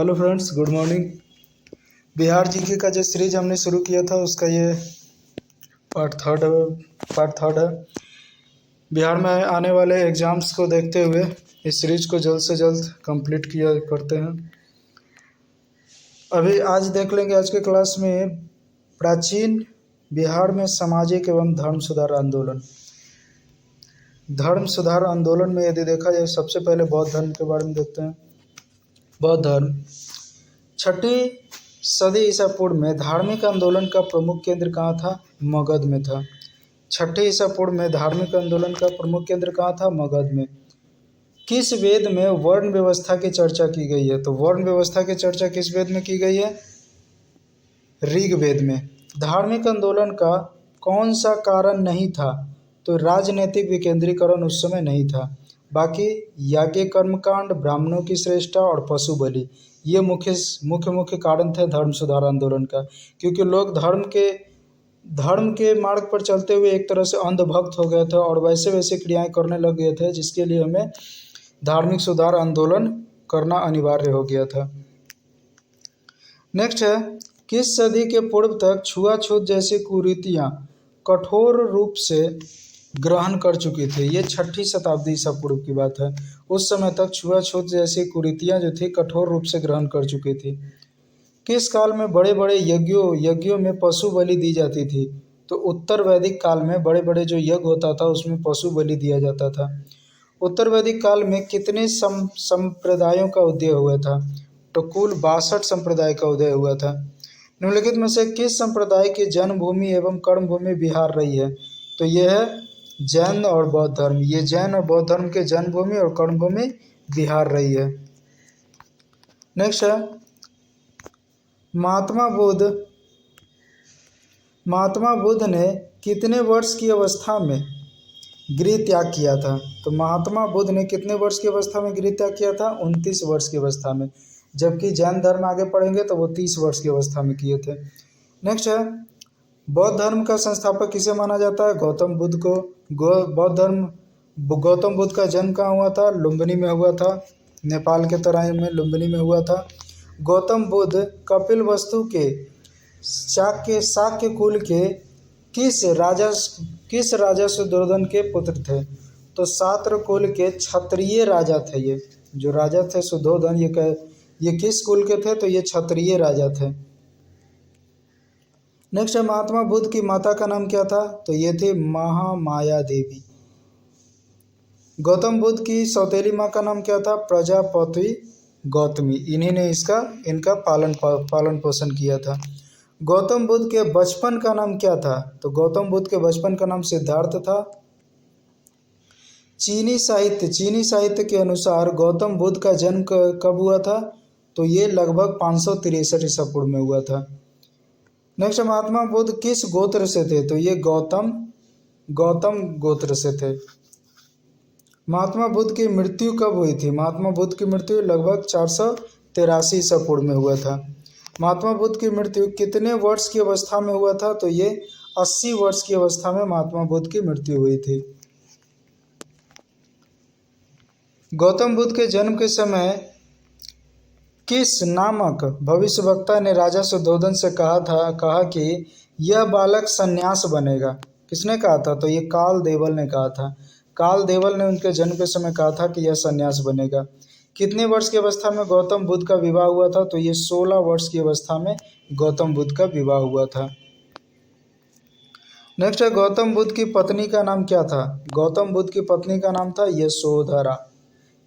Hello friends, good morning. Bihar GK का जो series हमने शुरू किया था उसका ये पार्ट थर्ड है। बिहार में आने वाले एग्ज़ाम्स को देखते हुए इस सीरीज को जल्द से जल्द कंप्लीट किया करते हैं। अभी आज देख लेंगे आज के क्लास में प्राचीन बिहार में सामाजिक एवं धर्म सुधार आंदोलन। धर्म सुधार आंदोलन में यदि देखा जाए सबसे पहले बौद्ध धर्म के बारे में देखते हैं। बौद्ध धर्म 6ठी सदी ईसा पूर्व में धार्मिक आंदोलन का प्रमुख केंद्र कहाँ था? मगध में था। 6ठी ईसा पूर्व में धार्मिक आंदोलन का प्रमुख केंद्र कहाँ था? मगध में। किस वेद में वर्ण व्यवस्था की चर्चा की गई है? तो वर्ण व्यवस्था की चर्चा किस वेद में की गई है? ऋग्वेद में। धार्मिक आंदोलन का कौन सा कारण नहीं था? तो राजनीतिक विकेंद्रीकरण उस समय नहीं था। बाकी याज्ञ कर्मकांड, ब्राह्मणों की श्रेष्ठता और पशु बलि, ये मुख्य कारण थे धर्म सुधार आंदोलन का। क्योंकि लोग धर्म के मार्ग पर चलते हुए एक तरह से अंधभक्त हो गए थे और वैसे वैसे क्रियाएं करने लग गए थे, जिसके लिए हमें धार्मिक सुधार आंदोलन करना अनिवार्य हो गया था। नेक्स्ट है, किस सदी के पूर्व तक छुआछूत जैसी कुरीतियां कठोर रूप से ग्रहण कर चुकी थी? ये 6ठी शताब्दी ईसा पूर्व की बात है। उस समय तक छुआछूत जैसी कुरीतियां जो थी कठोर रूप से ग्रहण कर चुकी थी। किस काल में बड़े बड़े यज्ञों में पशु बलि दी जाती थी? तो उत्तर वैदिक काल में बड़े बड़े जो यज्ञ होता था उसमें पशु बलि दिया जाता था। उत्तर वैदिक काल में कितने संप्रदायों का उदय हुआ था? तो कुल 62 संप्रदाय का उदय हुआ था। निम्नलिखित में से किस संप्रदाय की जन्मभूमि एवं कर्मभूमि बिहार रही है? तो यह है जैन और बौद्ध धर्म। ये जैन और बौद्ध धर्म के जन्मभूमि और कर्मभूमि बिहार रही है। नेक्स्ट है, महात्मा बुद्ध ने कितने वर्ष की अवस्था में गृह त्याग किया था? तो महात्मा बुद्ध ने कितने वर्ष की अवस्था में गृह त्याग किया था? 29 वर्ष की अवस्था में। जबकि जैन धर्म आगे पढ़ेंगे तो वो 30 वर्ष की अवस्था में किए थे। नेक्स्ट है, बौद्ध धर्म का संस्थापक किसे माना जाता है? गौतम बुद्ध को। गौतम बुद्ध का जन्म कहाँ हुआ था? लुम्बिनी में हुआ था। नेपाल के तराई में लुम्बिनी में हुआ था। गौतम बुद्ध कपिलवस्तु के शाक्य कुल के किस राजा सुद्धोधन के पुत्र थे? तो सात्र कुल के क्षत्रिय राजा थे। ये जो राजा थे सुद्धोधन, ये किस कुल के थे? तो ये क्षत्रिय राजा थे। नेक्स्ट है, महात्मा बुद्ध की माता का नाम क्या था? तो ये थी महामाया देवी। गौतम बुद्ध की सौतेली माँ का नाम क्या था? प्रजापति गौतमी। इन्हीं ने इनका पालन पोषण किया था। गौतम बुद्ध के बचपन का नाम क्या था? तो गौतम बुद्ध के बचपन का नाम सिद्धार्थ था। चीनी साहित्य के अनुसार गौतम बुद्ध का जन्म कब हुआ था? तो ये लगभग 563 ईसा पूर्व में हुआ था। नेक्स्ट, महात्मा बुद्ध किस गोत्र से थे? तो ये गौतम गोत्र से थे। महात्मा बुद्ध की मृत्यु कब हुई थी? महात्मा बुद्ध की मृत्यु लगभग 483 ईसा पूर्व में हुआ था। महात्मा बुद्ध की मृत्यु कितने वर्ष की अवस्था में हुआ था? तो ये 80 वर्ष की अवस्था में महात्मा बुद्ध की मृत्यु हुई थी। गौतम बुद्ध के जन्म के समय किस नामक भविष्यवक्ता ने राजा सुद्धोधन से कहा कि यह बालक सन्यास बनेगा? किसने कहा था? तो ये काल देवल ने कहा था। काल देवल ने उनके जन्म के समय कहा था कि यह सन्यास बनेगा। कितने वर्ष की अवस्था में गौतम बुद्ध का विवाह हुआ था? तो ये 16 वर्ष की अवस्था में गौतम बुद्ध का विवाह हुआ था। नेक्स्ट है, गौतम बुद्ध की पत्नी का नाम क्या था? गौतम बुद्ध की पत्नी का नाम था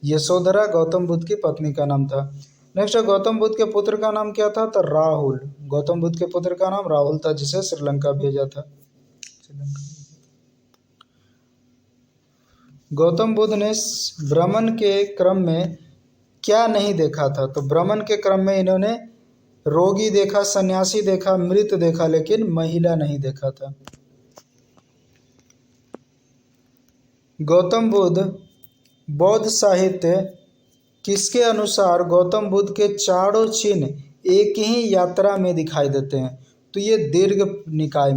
यशोधरा गौतम बुद्ध की पत्नी का नाम था। नेक्स्ट है, गौतम बुद्ध के पुत्र का नाम क्या था? तो राहुल। गौतम बुद्ध के पुत्र का नाम राहुल था, जिसे श्रीलंका भेजा था। गौतम बुद्ध ने भ्रमण के क्रम में क्या नहीं देखा था? तो भ्रमण के क्रम में इन्होंने रोगी देखा, सन्यासी देखा, मृत देखा, लेकिन महिला नहीं देखा था। गौतम बुद्ध बौद्ध साहित्य किसके अनुसार गौतम बुद्ध के चारों चिन्ह एक ही यात्रा में दिखाई देते हैं? तो ये दीर्घ निकाय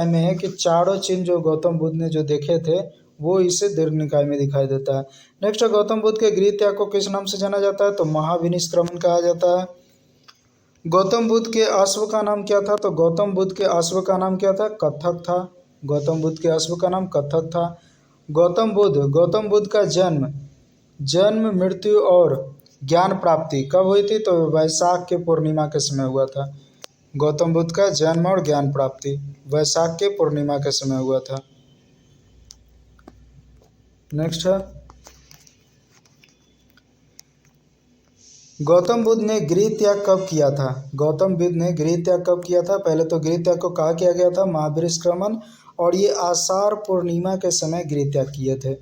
में है कि चारों चिन्ह जो गौतम बुद्ध ने जो देखे थे वो इसे दीर्घ निकाय में दिखाई देता है। नेक्स्ट है, गौतम बुद्ध के गृह त्याग को किस नाम से जाना जाता है? तो महाविनिष्क्रमण कहा जाता है। गौतम बुद्ध के अश्व का नाम क्या था? तो गौतम बुद्ध के अश्व का नाम क्या था? कथक था। गौतम बुद्ध के अश्व का नाम कथक था। गौतम बुद्ध का जन्म मृत्यु और ज्ञान प्राप्ति कब हुई थी? तो वैशाख के पूर्णिमा के समय हुआ था। गौतम बुद्ध का जन्म और ज्ञान प्राप्ति वैशाख के पूर्णिमा के समय हुआ था। नेक्स्ट है, गौतम बुद्ध ने गृह त्याग कब किया था? गौतम बुद्ध ने गृह त्याग कब किया था? पहले तो गृह त्याग को कहा किया गया था महावीरस्क्रमण, और ये आषाढ़ पूर्णिमा के समय गृह त्याग किए थे।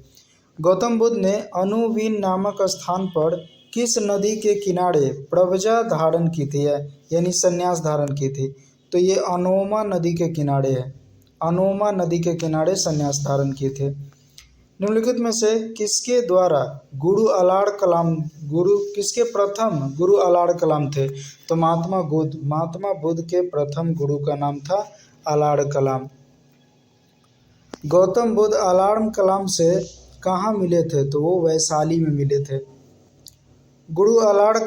गौतम बुद्ध ने अनुवीन नामक स्थान पर किस नदी के किनारे प्रव्रजा धारण की थी, यानी संन्यास धारण की थी? तो ये अनोमा नदी के किनारे है। अनोमा नदी के किनारे संन्यास धारण किए थे। निम्नलिखित में से किसके द्वारा किसके प्रथम गुरु अलाड़ कलाम थे? तो महात्मा बुद्ध के प्रथम गुरु का नाम था अलाड़ कलाम। गौतम बुद्ध अलाड़ कलाम से कहाँ मिले थे? तो वो वैशाली में मिले थे। गुरु अलाड़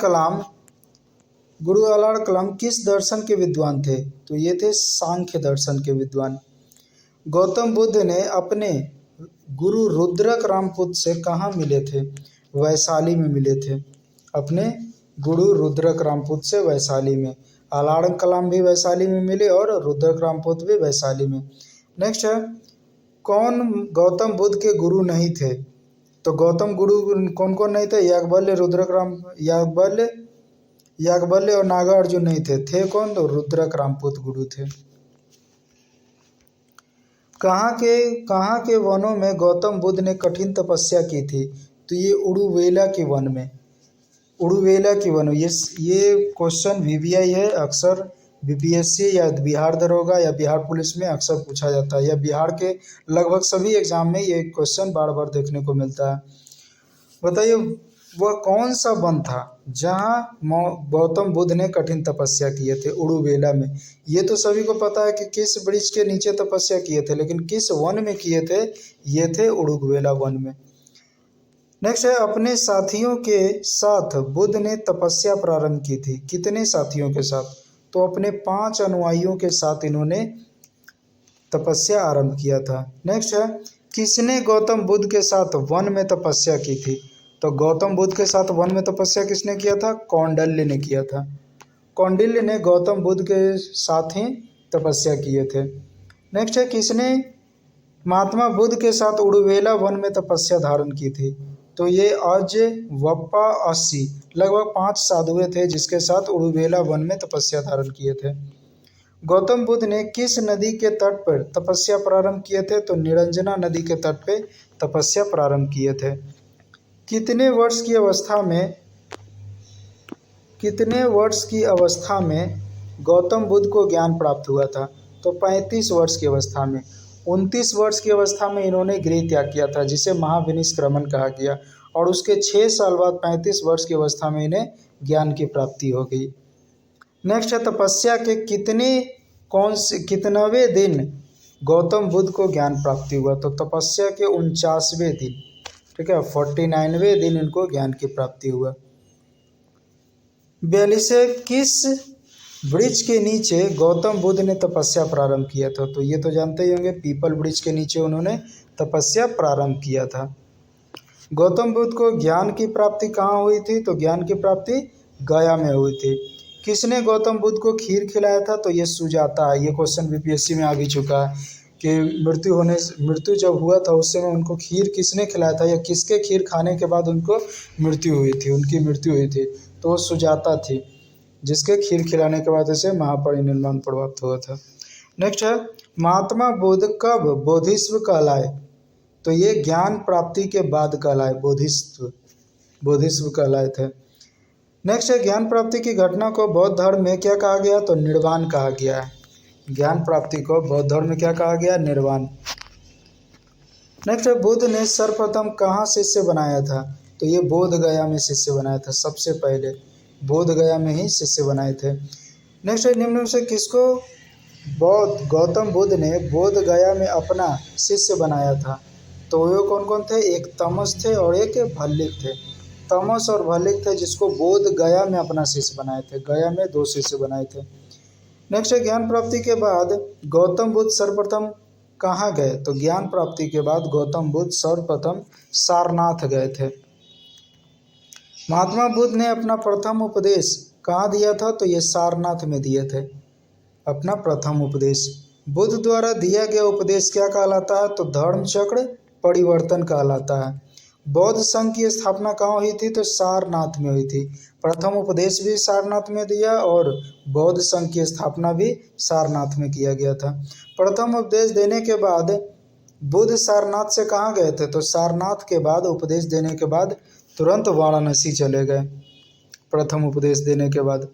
कलाम किस दर्शन के विद्वान थे? तो ये थे सांख्य दर्शन के विद्वान। गौतम बुद्ध ने अपने गुरु रुद्रक रामपुत से कहाँ मिले थे? वैशाली में मिले थे। अपने गुरु रुद्रक रामपुत से वैशाली में। अलाड़ कलाम भी वैशाली में मिले और रुद्रक रामपुत भी वैशाली में। नेक्स्ट है, कौन गौतम बुद्ध के गुरु नहीं थे? तो गौतम गुरु कौन कौन नहीं थे? याज्ञवल्क्य और नागार्जुन नहीं थे कौन? तो रुद्रक रामपुत गुरु थे। कहाँ के वनों में गौतम बुद्ध ने कठिन तपस्या की थी? तो ये उड़ुवेला के वन में। उड़ुवेला के वन में ये क्वेश्चन VVI है, अक्सर BPSC या बिहार दरोगा या बिहार पुलिस में अक्सर पूछा जाता है, या बिहार के लगभग सभी एग्जाम में ये क्वेश्चन बार बार देखने को मिलता है। बताइए वह कौन सा वन था जहाँ गौतम बुद्ध ने कठिन तपस्या किए थे? उड़ुवेला में। ये तो सभी को पता है कि किस वृक्ष के नीचे तपस्या किए थे, लेकिन किस वन में किए थे? ये थे उड़ुवेला वन में। नेक्स्ट है, अपने साथियों के साथ बुद्ध ने तपस्या प्रारंभ की थी। कितने साथियों के साथ? तो अपने 5 अनुयायियों के साथ इन्होंने तपस्या आरंभ किया था। नेक्स्ट है, किसने गौतम बुद्ध के साथ वन में तपस्या की थी? तो गौतम बुद्ध के साथ वन में तपस्या किसने किया था? कौंडिल्य ने किया था। कौंडिल्य ने गौतम बुद्ध के साथ ही तपस्या किए थे। नेक्स्ट है, किसने महात्मा बुद्ध के साथ उड़ुवेला वन में तपस्या धारण की थी? तो ये अजवप्पा 80 लगभग 5 साधुएं थे जिसके साथ उड़ुवेला वन में तपस्या धारण किए थे। गौतम बुद्ध ने किस नदी के तट पर तपस्या प्रारंभ किए थे? तो निरंजना नदी के तट पे तपस्या प्रारंभ किए थे। कितने वर्ष की अवस्था में गौतम बुद्ध को ज्ञान प्राप्त हुआ था? तो 35 वर्ष की अवस्था में। 29 वर्ष की अवस्था में इन्होंने गृह त्याग किया था, जिसे महाविनिष्क्रमण कहा गया, और उसके 6 साल बाद 35 वर्ष की अवस्था में इन्हें ज्ञान की प्राप्ति हो गई। नेक्स्ट है, तपस्या के कितनवें दिन गौतम बुद्ध को ज्ञान प्राप्ति हुआ? तो तपस्या के 49वें दिन, ठीक है, 49वें दिन इनको ज्ञान की प्राप्ति हुआ। 42 किस वृक्ष के नीचे गौतम बुद्ध ने तपस्या प्रारंभ किया था? तो ये तो जानते ही होंगे, पीपल वृक्ष के नीचे उन्होंने तपस्या प्रारंभ किया था। गौतम बुद्ध को ज्ञान की प्राप्ति कहाँ हुई थी? तो ज्ञान की प्राप्ति गया में हुई थी। किसने गौतम बुद्ध को खीर खिलाया था? तो ये सुजाता है। ये क्वेश्चन BPSC में आ भी चुका है कि मृत्यु जब हुआ था उस समय उनको खीर किसने खिलाया था, या किसके खीर खाने के बाद उनकी मृत्यु हुई थी? तो वो सुजाता थी, जिसके खीर खिलाने के बाद उसे महापरिनिर्वाण प्राप्त हुआ था। नेक्स्ट है, महात्मा बुद्ध कब बोधिस्व कहलाए? तो ये ज्ञान प्राप्ति के बाद कहलाए, बोधिस्व कहलाए थे। नेक्स्ट है, ज्ञान प्राप्ति की घटना को बौद्ध धर्म में क्या कहा गया? तो निर्वाण कहा गया है। ज्ञान प्राप्ति को बौद्ध धर्म में क्या कहा गया? निर्वाण। नेक्स्ट है, बुद्ध ने सर्वप्रथम कहाँ शिष्य बनाया था? तो ये बोध गया में शिष्य बनाया था। सबसे पहले बोध गया में ही शिष्य बनाए थे। नेक्स्ट है, निम्न में से किसको गौतम बुद्ध ने बोध गया में अपना शिष्य बनाया था? तो वो कौन कौन थे, एक तमस थे और एक भल्लिक थे। तमस और भल्लिक थे जिसको बोध गया में अपना शिष्य बनाए थे, गया में 2 शिष्य बनाए थे। नेक्स्ट है ज्ञान प्राप्ति के बाद गौतम बुद्ध सर्वप्रथम कहाँ गए, तो ज्ञान प्राप्ति के बाद गौतम बुद्ध सर्वप्रथम सारनाथ गए थे। महात्मा बुद्ध ने अपना प्रथम उपदेश कहाँ दिया था, तो ये सारनाथ में दिए थे अपना प्रथम उपदेश। बुद्ध द्वारा दिया गया उपदेश क्या कहलाता है, तो धर्म चक्र परिवर्तन कहलाता है। बौद्ध संघ की स्थापना कहाँ हुई थी, तो सारनाथ में हुई थी। प्रथम उपदेश भी सारनाथ में दिया और बौद्ध संघ की स्थापना भी सारनाथ में किया गया था। प्रथम उपदेश देने के बाद बुद्ध सारनाथ से कहाँ गए थे, तो सारनाथ के बाद उपदेश देने के बाद तुरंत वाराणसी चले गए प्रथम उपदेश देने के बाद।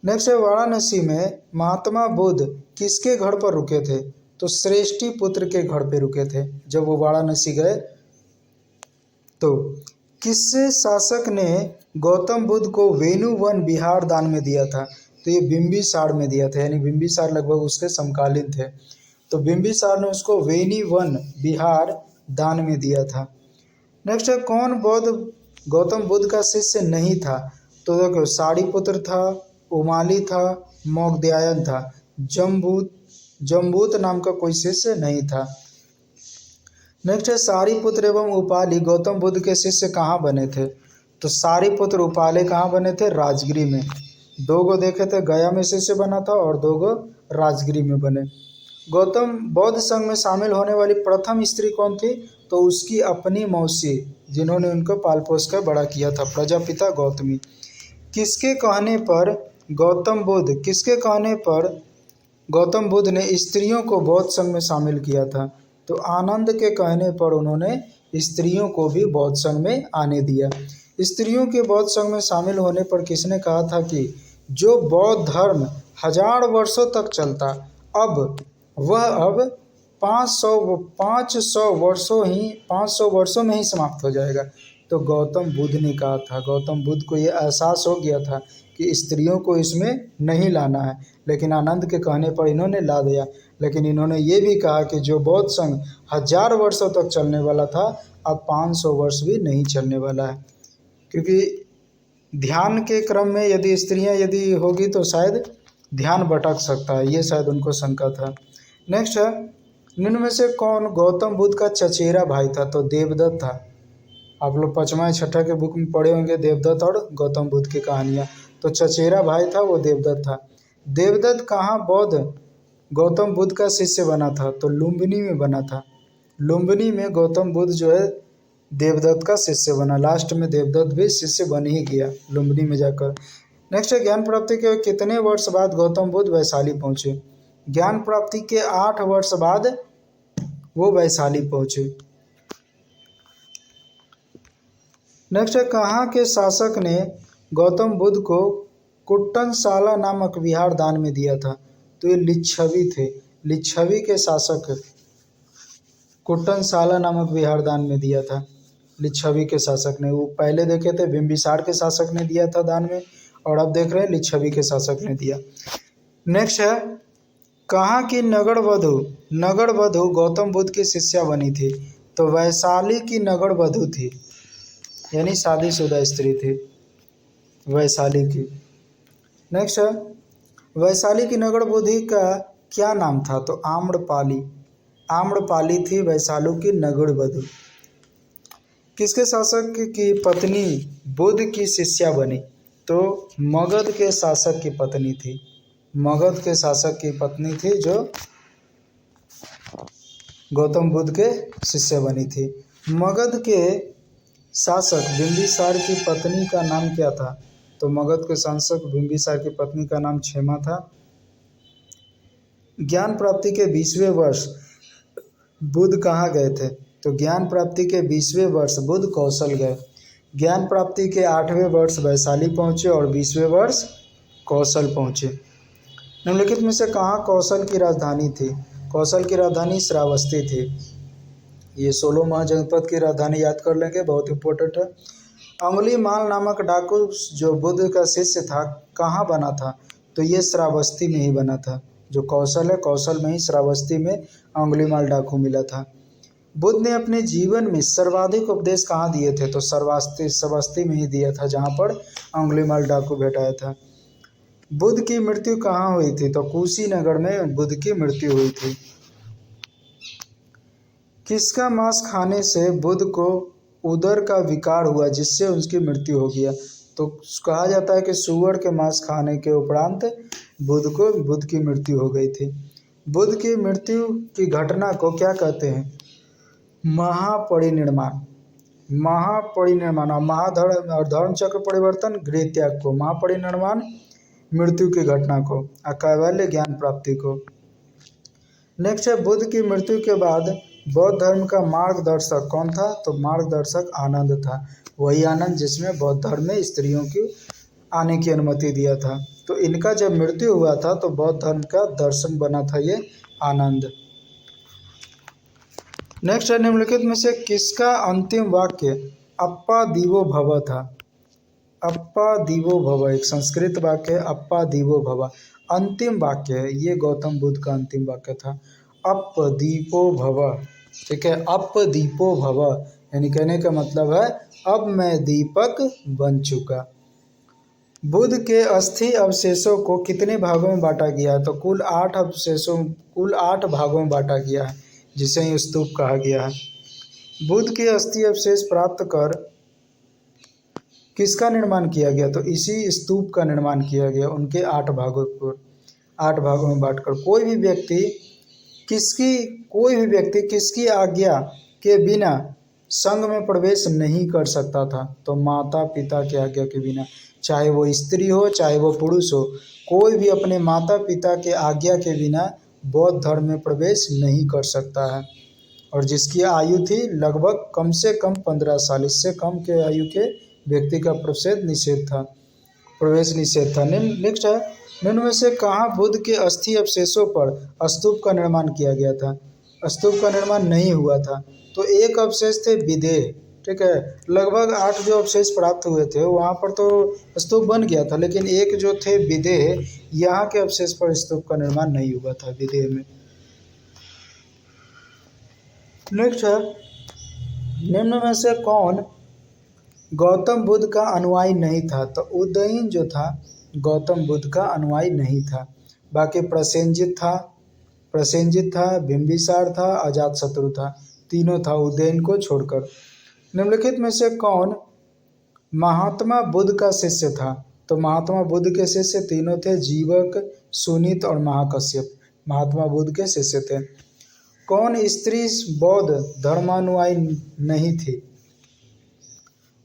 नेक्स्ट है वाराणसी में महात्मा बुद्ध किसके घर पर रुके थे, तो श्रेष्ठी पुत्र के घर पे रुके थे। जब वो वाराणसी गए तो किससे शासक ने गौतम बुद्ध को वेणुवन बिहार दान में दिया था, तो ये बिंबिसार में दिया था, यानी बिंबिसार लगभग उसके समकालीन थे। तो बिंबिसार ने उसको वेणुवन बिहार दान में दिया था। नेक्स्ट है कौन बौद्ध गौतम बुद्ध का शिष्य नहीं था, तो देखो सारिपुत्र था, उमाली था, मोगद्यायन था, जम्बूत नाम का कोई शिष्य नहीं था। नेक्स्ट है सारिपुत्र एवं उपाली गौतम बुद्ध के शिष्य कहाँ बने थे, तो सारिपुत्र उपाले कहाँ बने थे, राजगिरी में। 2 गो देखे थे, गया में शिष्य बना था और 2 गो राजगिरी में बने। गौतम बौद्ध संघ में शामिल होने वाली प्रथम स्त्री कौन थी, तो उसकी अपनी मौसी, जिन्होंने उनको पाल पोस कर बड़ा किया था, प्रजापिता गौतमी। किसके कहने पर गौतम बुद्ध ने स्त्रियों को बौद्ध संघ में शामिल किया था, तो आनंद के कहने पर उन्होंने स्त्रियों को भी बौद्ध संघ में आने दिया। स्त्रियों के बौद्ध संघ में शामिल होने पर किसने कहा था कि जो बौद्ध धर्म 1000 वर्षों तक चलता, अब 500 वर्षों में ही समाप्त हो जाएगा। तो गौतम बुद्ध ने कहा था, गौतम बुद्ध को ये एहसास हो गया था कि स्त्रियों को इसमें नहीं लाना है, लेकिन आनंद के कहने पर इन्होंने ला दिया। लेकिन इन्होंने ये भी कहा कि जो बौद्ध संघ 1000 वर्षों तक चलने वाला था, अब 500 वर्ष भी नहीं चलने वाला है, क्योंकि ध्यान के क्रम में यदि स्त्रियां यदि होगी तो शायद ध्यान भटक सकता है, ये शायद उनको शंका था। नेक्स्ट है निम्न में से कौन गौतम बुद्ध का चचेरा भाई था, तो देवदत्त था। आप लोग 5वां 6ठा के बुक में पढ़े होंगे देवदत्त और गौतम बुद्ध की कहानियाँ। तो चचेरा भाई था वो देवदत्त था। देवदत्त कहाँ गौतम बुद्ध का शिष्य बना था, तो लुम्बिनी में बना था। लुम्बिनी में गौतम बुद्ध जो है देवदत्त का शिष्य बना। लास्ट में देवदत्त भी शिष्य बन ही गया लुम्बिनी में जाकर। नेक्स्ट है ज्ञान प्राप्ति के कितने वर्ष बाद गौतम बुद्ध वैशाली पहुँचे। ज्ञान प्राप्ति के 8 वर्ष बाद वो वैशाली पहुँचे। नेक्स्ट है कहाँ के शासक ने गौतम बुद्ध को कुट्टनशाला नामक विहार दान में दिया था, तो ये लिच्छवी थे। लिच्छवी के शासक कुट्टनशाला नामक विहार दान में दिया था, लिच्छवी के शासक ने। वो पहले देखे थे बिंबिसार के शासक ने दिया था दान में, और अब देख रहे हैं लिच्छवी के शासक ने दिया। नेक्स्ट है कहाँ की नगड़ वधु गौतम बुद्ध की शिष्या बनी थी, तो वैशाली की नगड़ वधु थी, यानी शादीशुदा स्त्री थी वैशाली की। नेक्स्ट है वैशाली की नगड़ वधु का क्या नाम था, तो आम्रपाली थी वैशाली की नगड़ वधु। किसके शासक की पत्नी बुद्ध की शिष्या बनी, तो मगध के शासक की पत्नी थी। मगध के शासक की पत्नी थी जो गौतम बुद्ध के शिष्य बनी थी। मगध के शासक बिंबिसार की पत्नी का नाम क्या था, तो मगध के शासक बिंबिसार की पत्नी का नाम क्षेमा था। ज्ञान प्राप्ति के 20वें वर्ष बुद्ध कहाँ गए थे, तो ज्ञान प्राप्ति के 20वें वर्ष बुद्ध कौशल गए। ज्ञान प्राप्ति के 8वें वर्ष वैशाली पहुँचे और 20वें वर्ष कौशल पहुँचे। निम्नलिखित में से कहाँ कौशल की राजधानी थी, कौशल की राजधानी श्रावस्ती थी। ये 16 महाजनपद की राजधानी याद कर लेंगे, बहुत इंपॉर्टेंट है। अंगुलीमाल नामक डाकू जो बुद्ध का शिष्य था कहाँ बना था, तो ये श्रावस्ती में ही बना था। जो कौशल है, कौशल में ही श्रावस्ती में अंगुलीमाल डाकू मिला था। बुद्ध ने अपने जीवन में सर्वाधिक उपदेश कहाँ दिए थे? तो श्रावस्ती में ही दिया था, जहाँ पर अंगुलीमाल डाकू भेटाया था। बुद्ध की मृत्यु कहाँ हुई थी? तो कुशीनगर में बुद्ध की मृत्यु हुई थी। किसका मांस खाने से बुद्ध को उदर का विकार हुआ जिससे उसकी मृत्यु हो गया? तो कहा जाता है कि सूअर के मांस खाने के उपरांत बुद्ध की मृत्यु हो गई थी। बुद्ध की मृत्यु की घटना को क्या कहते हैं? महापरिनिर्वाण। महापरिनिर्वाण और महाधर्म और धर्म चक्र परिवर्तन, गृह त्याग को महापरिनिर्वाण, मृत्यु की घटना को, कैवल्य ज्ञान प्राप्ति को। नेक्स्ट है, बुद्ध की मृत्यु के बाद बौद्ध धर्म का मार्गदर्शक कौन था? तो मार्गदर्शक आनंद था, वही आनंद जिसमें बौद्ध धर्म में स्त्रियों की आने की अनुमति दिया था। तो इनका जब मृत्यु हुआ था तो बौद्ध धर्म का दर्शन बना था ये आनंद। नेक्स्ट है, निम्नलिखित में से किसका अंतिम वाक्य अप्पा दीवो भव था? अप्पा दीवो भव एक संस्कृत वाक्य है, अप्पा दीवो भव अंतिम वाक्य है, ये गौतम बुद्ध का अंतिम वाक्य था। अप दीपो भव, ठीक है, अप दीपो भव यानी कहने का मतलब है अब मैं दीपक बन चुका। बुद्ध के अस्थि अवशेषों को कितने भागों में बांटा गया है? तो कुल 8 भागों में बांटा गया है, जिसे स्तूप कहा गया है। बुद्ध के अस्थि अवशेष प्राप्त कर किसका निर्माण किया गया? तो इसी स्तूप का निर्माण किया गया, उनके 8 भागों में बांटकर। कोई भी व्यक्ति किसकी आज्ञा के बिना संघ में प्रवेश नहीं कर सकता था? तो माता पिता की आज्ञा के बिना, चाहे वो स्त्री हो चाहे वो पुरुष हो, कोई भी अपने माता पिता के आज्ञा के बिना बौद्ध धर्म में प्रवेश नहीं कर सकता है। और जिसकी आयु थी लगभग कम से कम 15 साल, इससे कम के आयु के व्यक्ति का प्रवेश निषेध था। नेक्स्ट है, निम्न में से कहाँ बुद्ध के अस्थि अवशेषों पर स्तूप का निर्माण किया गया था? स्तूप का निर्माण नहीं हुआ था। तो एक अवशेष थे विदेह, ठीक है, लगभग 8 जो अवशेष प्राप्त हुए थे वहाँ पर तो स्तूप बन गया था, लेकिन एक जो थे विदेह, यहाँ के अवशेष पर स्तूप का निर्माण नहीं हुआ था विदेह में। नेक्स्ट है, निम्न में से कौन गौतम बुद्ध का अनुयायी नहीं था? तो उदयन जो था गौतम बुद्ध का अनुयायी नहीं था। बाकी प्रसेनजित था, बिंबिसार था, अजातशत्रु था, तीनों था उदयन को छोड़कर। निम्नलिखित में से कौन महात्मा बुद्ध का शिष्य था? तो महात्मा बुद्ध के शिष्य तीनों थे, जीवक, सुनीत और महाकश्यप महात्मा बुद्ध के शिष्य थे। कौन स्त्री बौद्ध धर्मानुयायी नहीं थी?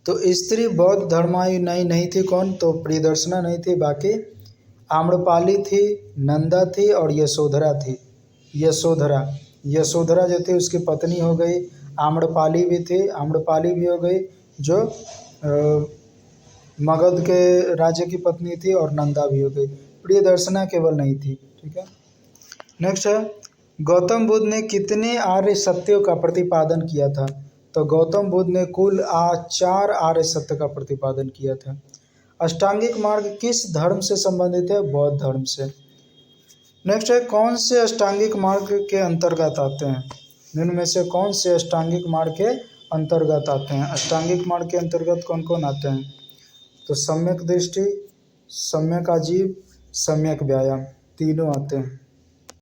तो स्त्री बौद्ध धर्मानुयायी नहीं थी। कौन? तो प्रियदर्शना नहीं थी, बाकी आम्रपाली थी, नंदा थी और यशोधरा थी। यशोधरा जो थी उसकी पत्नी हो गई, आम्रपाली भी हो गई जो मगध के राजा की पत्नी थी, और नंदा भी हो गई। प्रियदर्शना केवल नहीं थी, ठीक है। नेक्स्ट है, गौतम बुद्ध ने कितने आर्य सत्यों का प्रतिपादन किया था? तो गौतम बुद्ध ने कुल 4 आर्य सत्य का प्रतिपादन किया था। अष्टांगिक मार्ग किस धर्म से संबंधित है? बौद्ध धर्म से। नेक्स्ट है, कौन से अष्टांगिक मार्ग के अंतर्गत आते हैं? निम्न में से कौन से अष्टांगिक मार्ग के अंतर्गत आते हैं? अष्टांगिक मार्ग के अंतर्गत कौन कौन आते हैं? तो सम्यक दृष्टि, सम्यक आजीव, सम्यक व्यायाम, तीनों आते हैं।